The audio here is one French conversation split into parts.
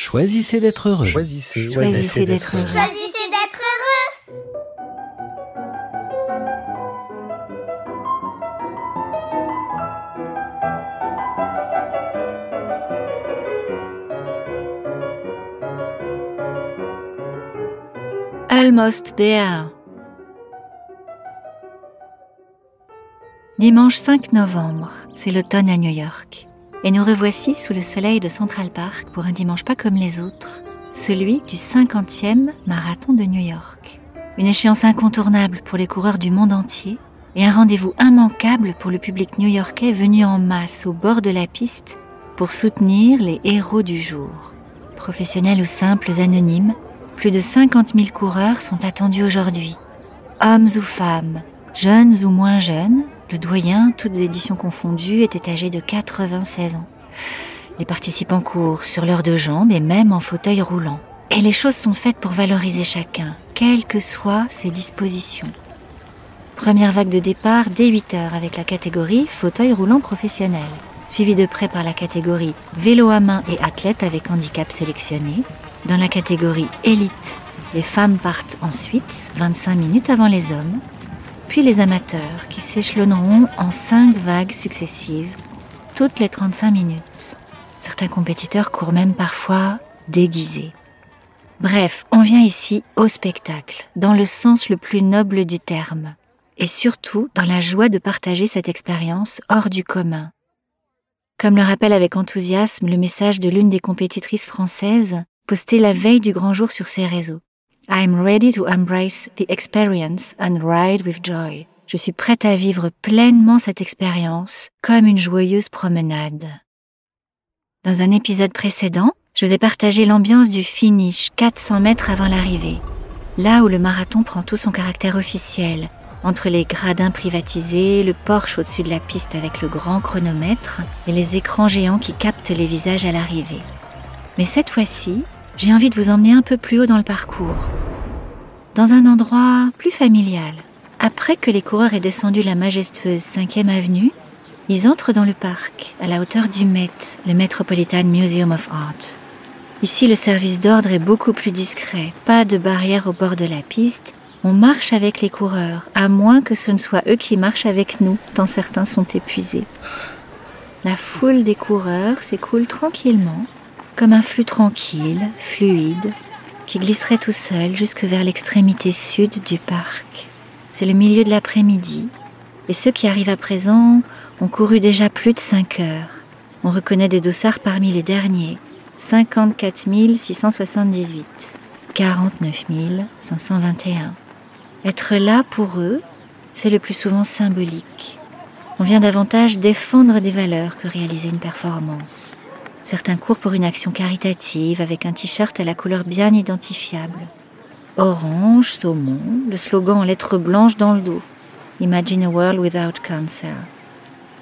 Choisissez d'être heureux. Choisissez d'être heureux. Choisissez d'être heureux. Almost there. Dimanche 5 novembre, c'est l'automne à New York. Et nous revoici sous le soleil de Central Park pour un dimanche pas comme les autres, celui du 50e marathon de New York. Une échéance incontournable pour les coureurs du monde entier et un rendez-vous immanquable pour le public new-yorkais venu en masse au bord de la piste pour soutenir les héros du jour. Professionnels ou simples anonymes, plus de 50 000 coureurs sont attendus aujourd'hui. Hommes ou femmes, jeunes ou moins jeunes, le doyen, toutes éditions confondues, était âgé de 96 ans. Les participants courent sur leurs deux jambes et même en fauteuil roulant. Et les choses sont faites pour valoriser chacun, quelles que soient ses dispositions. Première vague de départ dès 8h avec la catégorie fauteuil roulant professionnel, suivie de près par la catégorie vélo à main et athlète avec handicap sélectionné. Dans la catégorie élite, les femmes partent ensuite, 25 minutes avant les hommes, puis les amateurs qui s'échelonneront en 5 vagues successives, toutes les 35 minutes. Certains compétiteurs courent même parfois déguisés. Bref, on vient ici au spectacle, dans le sens le plus noble du terme, et surtout dans la joie de partager cette expérience hors du commun. Comme le rappelle avec enthousiasme le message de l'une des compétitrices françaises, posté la veille du grand jour sur ses réseaux. I'm ready to embrace the experience and ride with joy. Je suis prête à vivre pleinement cette expérience comme une joyeuse promenade. Dans un épisode précédent, je vous ai partagé l'ambiance du finish 400 mètres avant l'arrivée, là où le marathon prend tout son caractère officiel, entre les gradins privatisés, le Porsche au-dessus de la piste avec le grand chronomètre et les écrans géants qui captent les visages à l'arrivée. Mais cette fois-ci, j'ai envie de vous emmener un peu plus haut dans le parcours, dans un endroit plus familial. Après que les coureurs aient descendu la majestueuse 5e avenue, ils entrent dans le parc, à la hauteur du Met, le Metropolitan Museum of Art. Ici, le service d'ordre est beaucoup plus discret, pas de barrière au bord de la piste. On marche avec les coureurs, à moins que ce ne soit eux qui marchent avec nous, tant certains sont épuisés. La foule des coureurs s'écoule tranquillement, comme un flux tranquille, fluide, qui glisserait tout seul jusque vers l'extrémité sud du parc. C'est le milieu de l'après-midi, et ceux qui arrivent à présent ont couru déjà plus de 5 heures. On reconnaît des dossards parmi les derniers, 54 678, 49 521. Être là pour eux, c'est le plus souvent symbolique. On vient davantage défendre des valeurs que réaliser une performance. Certains courent pour une action caritative avec un t-shirt à la couleur bien identifiable. Orange, saumon, le slogan en lettres blanches dans le dos. Imagine a world without cancer.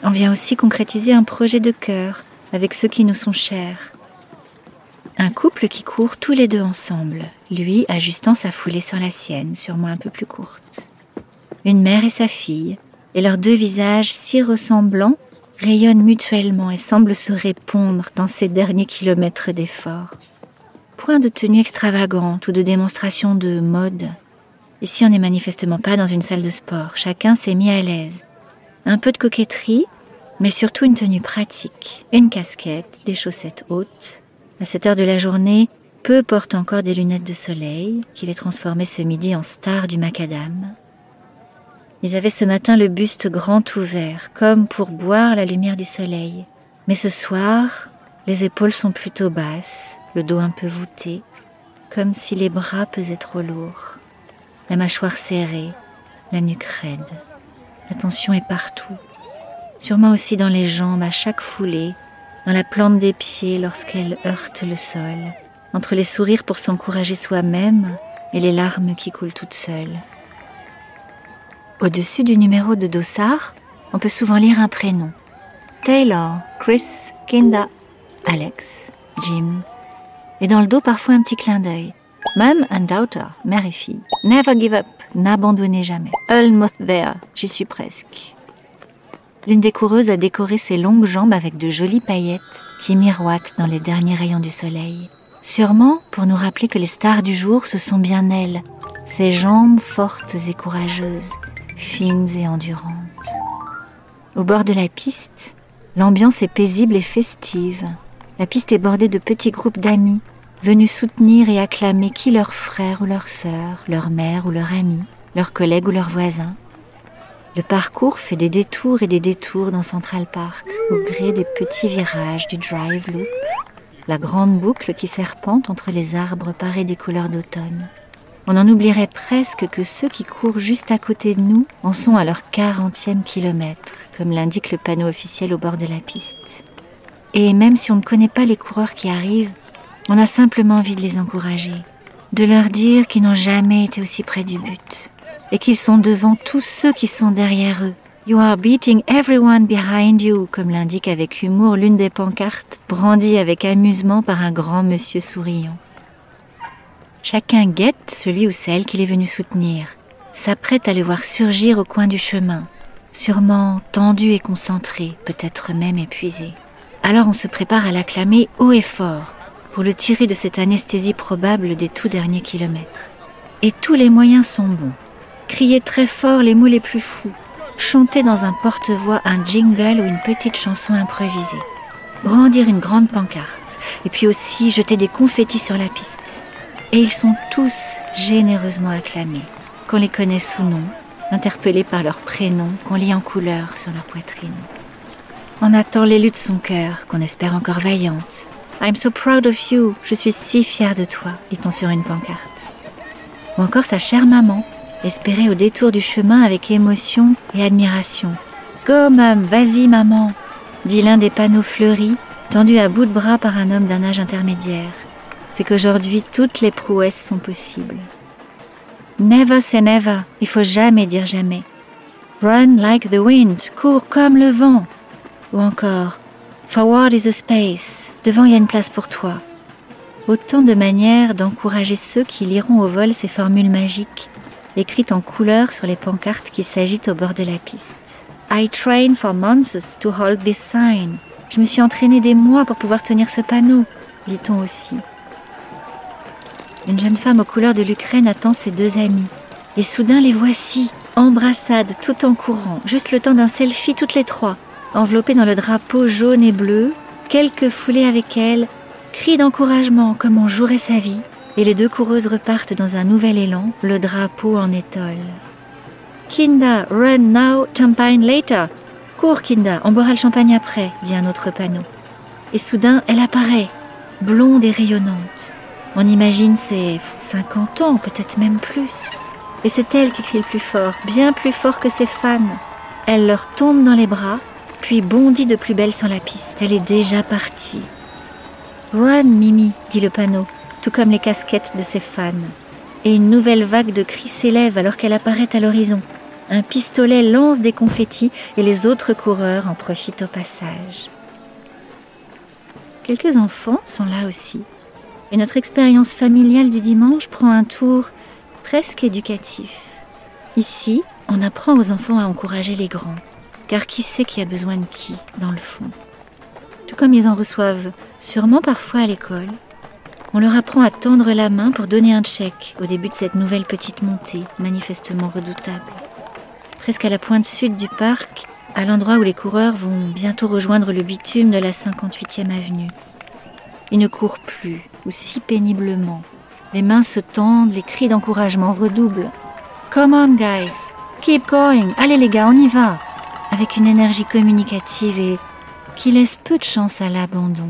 On vient aussi concrétiser un projet de cœur avec ceux qui nous sont chers. Un couple qui court tous les deux ensemble, lui ajustant sa foulée sur la sienne, sûrement un peu plus courte. Une mère et sa fille, et leurs deux visages si ressemblants, rayonnent mutuellement et semblent se répondre dans ces derniers kilomètres d'effort. Point de tenue extravagante ou de démonstration de mode. Ici, on n'est manifestement pas dans une salle de sport. Chacun s'est mis à l'aise. Un peu de coquetterie, mais surtout une tenue pratique. Une casquette, des chaussettes hautes. À cette heure de la journée, peu portent encore des lunettes de soleil, qui les transformaient ce midi en stars du macadam. Ils avaient ce matin le buste grand ouvert, comme pour boire la lumière du soleil. Mais ce soir, les épaules sont plutôt basses, le dos un peu voûté, comme si les bras pesaient trop lourds. La mâchoire serrée, la nuque raide. La tension est partout, sûrement aussi dans les jambes à chaque foulée, dans la plante des pieds lorsqu'elle heurte le sol, entre les sourires pour s'encourager soi-même et les larmes qui coulent toutes seules. Au-dessus du numéro de dossard, on peut souvent lire un prénom. Taylor, Chris, Kinda, Alex, Jim. Et dans le dos, parfois un petit clin d'œil. Mom and daughter, mère et fille. Never give up, n'abandonnez jamais. Almost there, j'y suis presque. L'une des coureuses a décoré ses longues jambes avec de jolies paillettes qui miroitent dans les derniers rayons du soleil. Sûrement pour nous rappeler que les stars du jour, ce sont bien elles, ces jambes fortes et courageuses, fines et endurantes. Au bord de la piste, l'ambiance est paisible et festive. La piste est bordée de petits groupes d'amis, venus soutenir et acclamer qui leur frère ou leur sœur, leur mère ou leur ami, leurs collègues ou leurs voisins. Le parcours fait des détours et des détours dans Central Park, au gré des petits virages du Drive Loop, la grande boucle qui serpente entre les arbres parés des couleurs d'automne. On en oublierait presque que ceux qui courent juste à côté de nous en sont à leur 40e kilomètre, comme l'indique le panneau officiel au bord de la piste. Et même si on ne connaît pas les coureurs qui arrivent, on a simplement envie de les encourager, de leur dire qu'ils n'ont jamais été aussi près du but, et qu'ils sont devant tous ceux qui sont derrière eux. You are beating everyone behind you, comme l'indique avec humour l'une des pancartes, brandie avec amusement par un grand monsieur souriant. Chacun guette celui ou celle qu'il est venu soutenir, s'apprête à le voir surgir au coin du chemin, sûrement tendu et concentré, peut-être même épuisé. Alors on se prépare à l'acclamer haut et fort, pour le tirer de cette anesthésie probable des tout derniers kilomètres. Et tous les moyens sont bons. Crier très fort les mots les plus fous, chanter dans un porte-voix un jingle ou une petite chanson improvisée, brandir une grande pancarte, et puis aussi jeter des confettis sur la piste. Et ils sont tous généreusement acclamés, qu'on les connaisse ou non, interpellés par leur prénom qu'on lit en couleur sur leur poitrine. On attend l'élu de son cœur, qu'on espère encore vaillante. « I'm so proud of you, je suis si fière de toi », dit-on sur une pancarte. Ou encore sa chère maman, espérée au détour du chemin avec émotion et admiration. « Go, mam, vas-y, maman », dit l'un des panneaux fleuris, tendu à bout de bras par un homme d'un âge intermédiaire. C'est qu'aujourd'hui, toutes les prouesses sont possibles. Never say never, il faut jamais dire jamais. Run like the wind, cours comme le vent. Ou encore, forward is a space, devant il y a une place pour toi. Autant de manières d'encourager ceux qui liront au vol ces formules magiques, écrites en couleur sur les pancartes qui s'agitent au bord de la piste. I trained for months to hold this sign. Je me suis entraînée des mois pour pouvoir tenir ce panneau, lit-on aussi. Une jeune femme aux couleurs de l'Ukraine attend ses deux amis. Et soudain les voici, embrassades tout en courant, juste le temps d'un selfie toutes les trois, enveloppées dans le drapeau jaune et bleu, quelques foulées avec elles, cris d'encouragement comme on jouerait sa vie, et les deux coureuses repartent dans un nouvel élan, le drapeau en étole. Kinda, run now, champagne later. Cours Kinda, on boira le champagne après, dit un autre panneau. Et soudain, elle apparaît, blonde et rayonnante. On imagine ses 50 ans, peut-être même plus. Et c'est elle qui crie le plus fort, bien plus fort que ses fans. Elle leur tombe dans les bras, puis bondit de plus belle sur la piste. Elle est déjà partie. « Run, Mimi !» dit le panneau, tout comme les casquettes de ses fans. Et une nouvelle vague de cris s'élève alors qu'elle apparaît à l'horizon. Un pistolet lance des confettis et les autres coureurs en profitent au passage. Quelques enfants sont là aussi. Et notre expérience familiale du dimanche prend un tour presque éducatif. Ici, on apprend aux enfants à encourager les grands, car qui sait qui a besoin de qui, dans le fond. Tout comme ils en reçoivent sûrement parfois à l'école, on leur apprend à tendre la main pour donner un check au début de cette nouvelle petite montée, manifestement redoutable. Presque à la pointe sud du parc, à l'endroit où les coureurs vont bientôt rejoindre le bitume de la 58e avenue. Ils ne courent plus, ou si péniblement. Les mains se tendent, les cris d'encouragement redoublent. « Come on, guys! Keep going! Allez les gars, on y va !» avec une énergie communicative et qui laisse peu de chance à l'abandon.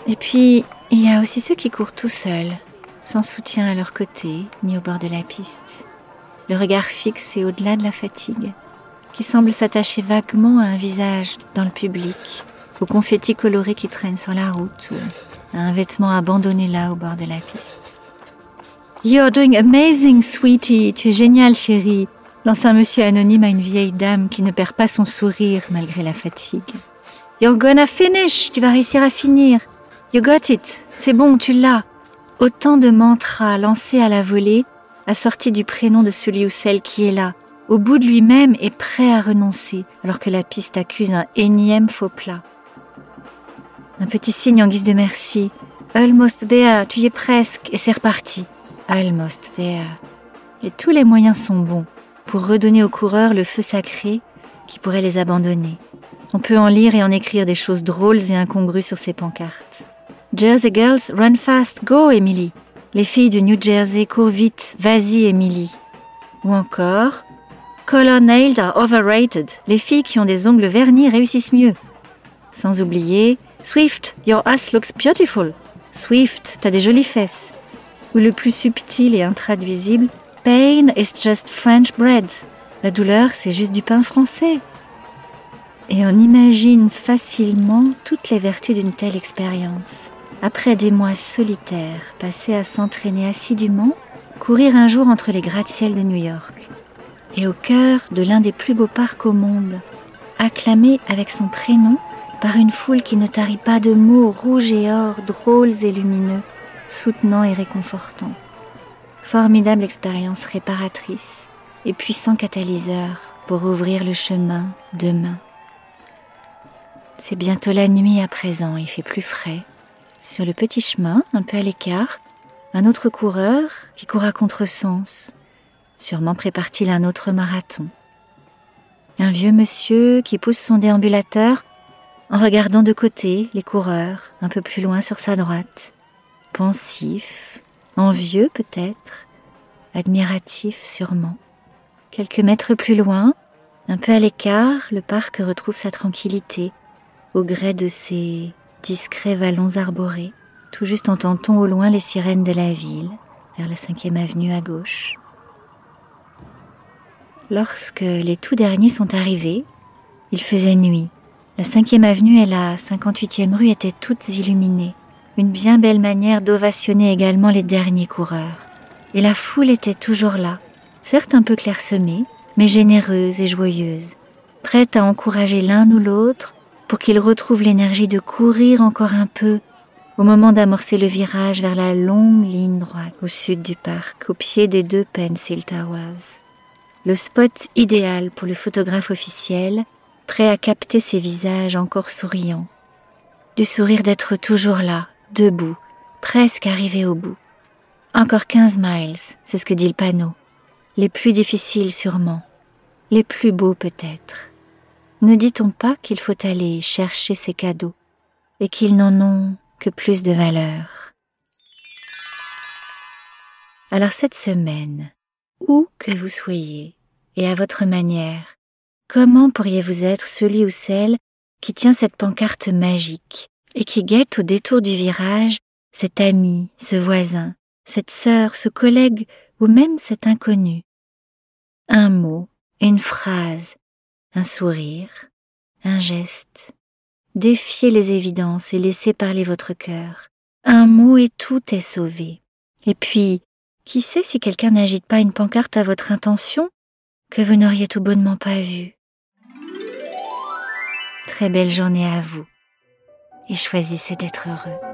Et puis, il y a aussi ceux qui courent tout seuls, sans soutien à leur côté, ni au bord de la piste. Le regard fixe et au-delà de la fatigue, qui semble s'attacher vaguement à un visage dans le public, aux confettis colorés qui traînent sur la route ou à un vêtement abandonné là au bord de la piste. « You're doing amazing, sweetie! Tu es génial, chérie !» lance un monsieur anonyme à une vieille dame qui ne perd pas son sourire malgré la fatigue. « You're gonna finish! Tu vas réussir à finir! You got it! C'est bon, tu l'as !» Autant de mantras lancés à la volée, assortis du prénom de celui ou celle qui est là, au bout de lui-même et prêt à renoncer, alors que la piste accuse un énième faux plat. Un petit signe en guise de merci. Almost there, tu y es presque, et c'est reparti. Almost there. Et tous les moyens sont bons pour redonner aux coureurs le feu sacré qui pourrait les abandonner. On peut en lire et en écrire des choses drôles et incongrues sur ces pancartes. Jersey Girls, run fast, go Emily. Les filles du New Jersey courent vite, vas-y Emily. Ou encore, color nails are overrated. Les filles qui ont des ongles vernis réussissent mieux. Sans oublier, Swift, your ass looks beautiful. Swift, t'as des jolies fesses. Ou le plus subtil et intraduisible, pain is just French bread. La douleur, c'est juste du pain français. Et on imagine facilement toutes les vertus d'une telle expérience. Après des mois solitaires passés à s'entraîner assidûment, courir un jour entre les gratte-ciels de New York. Et au cœur de l'un des plus beaux parcs au monde, acclamé avec son prénom par une foule qui ne tarit pas de mots rouges et or, drôles et lumineux, soutenants et réconfortants. Formidable expérience réparatrice et puissant catalyseur pour ouvrir le chemin demain. C'est bientôt la nuit à présent, il fait plus frais. Sur le petit chemin, un peu à l'écart, un autre coureur qui court à contresens. Sûrement prépare-t-il un autre marathon. Un vieux monsieur qui pousse son déambulateur en regardant de côté les coureurs, un peu plus loin sur sa droite. Pensif, envieux peut-être, admiratif sûrement. Quelques mètres plus loin, un peu à l'écart, le parc retrouve sa tranquillité, au gré de ses discrets vallons arborés. Tout juste entend-on au loin les sirènes de la ville, vers la 5e avenue à gauche. Lorsque les tout derniers sont arrivés, il faisait nuit. La 5e avenue et la 58e rue étaient toutes illuminées. Une bien belle manière d'ovationner également les derniers coureurs. Et la foule était toujours là, certes un peu clairsemée, mais généreuse et joyeuse, prête à encourager l'un ou l'autre pour qu'ils retrouvent l'énergie de courir encore un peu au moment d'amorcer le virage vers la longue ligne droite au sud du parc, au pied des 2 Pencil Towers. Le spot idéal pour le photographe officiel, prêt à capter ces visages encore souriants. Du sourire d'être toujours là, debout, presque arrivé au bout. Encore 15 miles, c'est ce que dit le panneau. Les plus difficiles sûrement, les plus beaux peut-être. Ne dit-on pas qu'il faut aller chercher ces cadeaux et qu'ils n'en ont que plus de valeur? Alors cette semaine, où que vous soyez, et à votre manière, comment pourriez-vous être celui ou celle qui tient cette pancarte magique et qui guette au détour du virage cet ami, ce voisin, cette sœur, ce collègue ou même cet inconnu? Un mot, une phrase, un sourire, un geste. Défiez les évidences et laissez parler votre cœur. Un mot et tout est sauvé. Et puis, qui sait si quelqu'un n'agite pas une pancarte à votre intention que vous n'auriez tout bonnement pas vue? Très belle journée à vous et choisissez d'être heureux.